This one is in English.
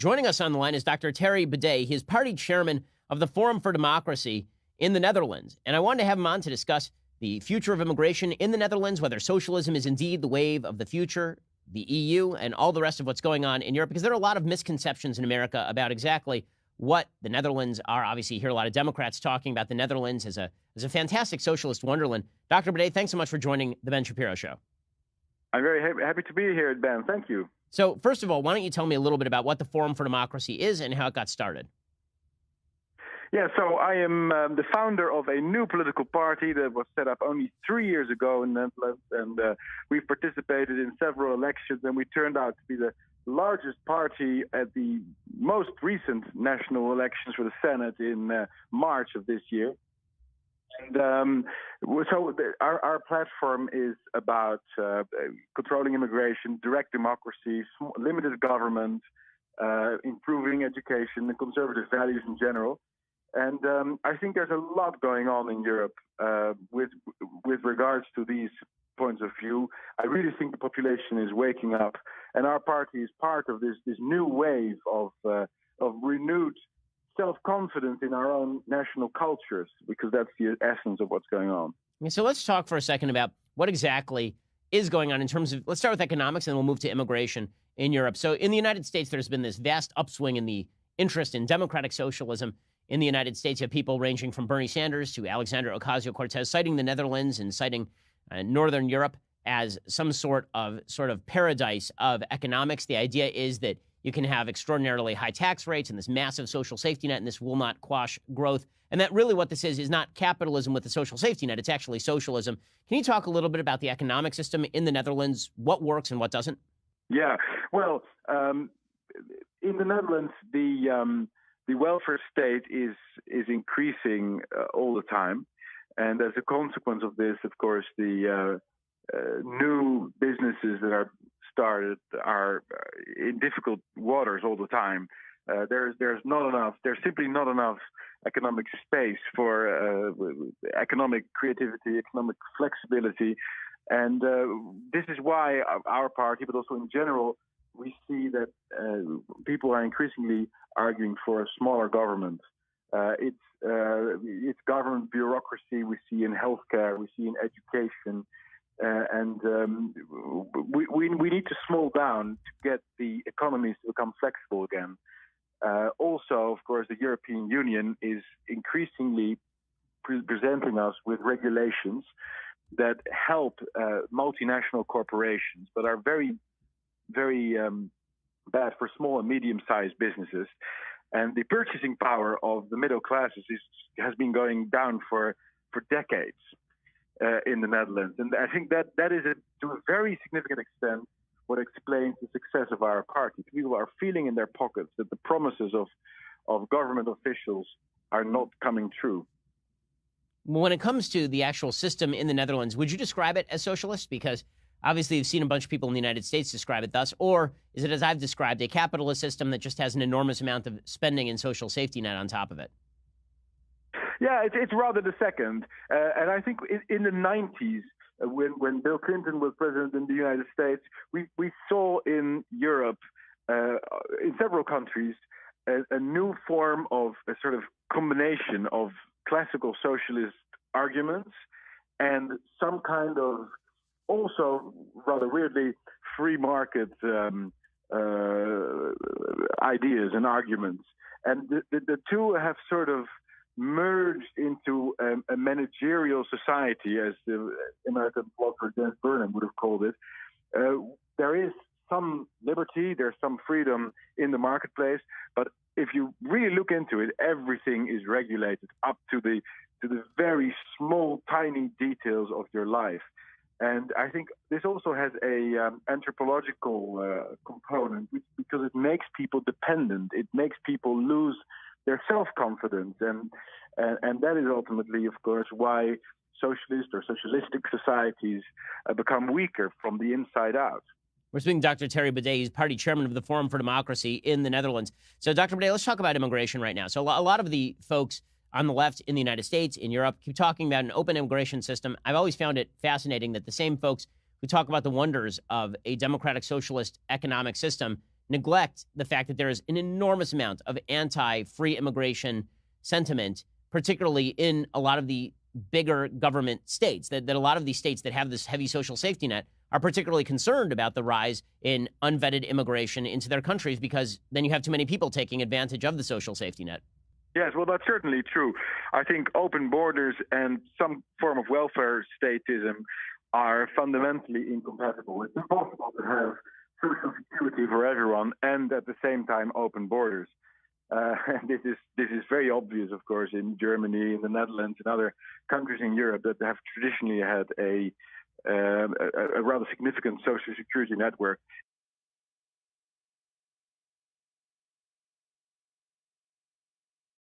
Joining us on the line is Dr. Thierry Baudet. He is party chairman of the Forum for Democracy in the Netherlands. And I wanted to have him on to discuss the future of immigration in the Netherlands, whether socialism is indeed the wave of the future, the EU, and all the rest of what's going on in Europe, because there are a lot of misconceptions in America about exactly what the Netherlands are. Obviously, you hear a lot of Democrats talking about the Netherlands as a fantastic socialist wonderland. Dr. Baudet, thanks so much for joining the Ben Shapiro Show. I'm very happy to be here, Ben. Thank you. So first of all, why don't you tell me a little bit about what the Forum for Democracy is and how it got started? Yeah, so I am the founder of a new political party that was set up only 3 years ago in the Netherlands, and we've participated in several elections, and we turned out to be the largest party at the most recent national elections for the Senate in March of this year. And so our platform is about controlling immigration, direct democracy, limited government, improving education, and conservative values in general. And I think there's a lot going on in Europe with regards to these points of view. I really think the population is waking up, and our party is part of this new wave of renewed self-confidence in our own national cultures, because that's the essence of what's going on. So let's talk for a second about what exactly is going on in terms of, let's start with economics, and then we'll move to immigration in Europe. So in the United States, there's been this vast upswing in the interest in democratic socialism in the United States. You have people ranging from Bernie Sanders to Alexandria Ocasio-Cortez citing the Netherlands and citing Northern Europe as some sort of paradise of economics. The idea is that you can have extraordinarily high tax rates and this massive social safety net, and this will not quash growth. And that really what this is not capitalism with the social safety net. It's actually socialism. Can you talk a little bit about the economic system in the Netherlands, what works and what doesn't? Yeah, well, in the Netherlands, the welfare state is increasing all the time. And as a consequence of this, of course, the new businesses that are started are in difficult waters all the time. There's simply not enough economic space for economic creativity, economic flexibility. And this is why our party, but also in general, we see that people are increasingly arguing for a smaller government. It's government bureaucracy we see in healthcare, we see in education, and we need to slow down to get the economies to become flexible again. Also, of course, the European Union is increasingly presenting us with regulations that help multinational corporations, but are very, very bad for small and medium-sized businesses. And the purchasing power of the middle classes has been going down for decades in the Netherlands. And I think that is, to a very significant extent, what explains the success of our party. People are feeling in their pockets that the promises of government officials are not coming true. When it comes to the actual system in the Netherlands, would you describe it as socialist? Because obviously you've seen a bunch of people in the United States describe it thus. Or is it, as I've described, a capitalist system that just has an enormous amount of spending and social safety net on top of it? Yeah, it's rather the second. And I think in the 90s, when Bill Clinton was president in the United States, we saw in Europe, in several countries, a new form of a sort of combination of classical socialist arguments and some kind of, also rather weirdly, free market ideas and arguments. And the two have sort of merged into a managerial society, as the American philosopher James Burnham would have called it. There is some liberty, there's some freedom in the marketplace, but if you really look into it, everything is regulated up to the very small, tiny details of your life. And I think this also has a anthropological component, because it makes people dependent. It makes people lose their self-confidence, and that is ultimately, of course, why socialist or socialistic societies become weaker from the inside out. We're speaking to Dr. Thierry Baudet. He's party chairman of the Forum for Democracy in the Netherlands. So, Dr. Baudet, let's talk about immigration right now. So a lot of the folks on the left in the United States, in Europe, keep talking about an open immigration system. I've always found it fascinating that the same folks who talk about the wonders of a democratic socialist economic system neglect the fact that there is an enormous amount of anti-free immigration sentiment, particularly in a lot of the bigger government states, that a lot of these states that have this heavy social safety net are particularly concerned about the rise in unvetted immigration into their countries, because then you have too many people taking advantage of the social safety net. Yes, well, that's certainly true. I think open borders and some form of welfare statism are fundamentally incompatible. It's impossible to have social security for everyone and at the same time open borders. And this is very obvious, of course, in Germany, in the Netherlands, and other countries in Europe that have traditionally had a rather significant social security network.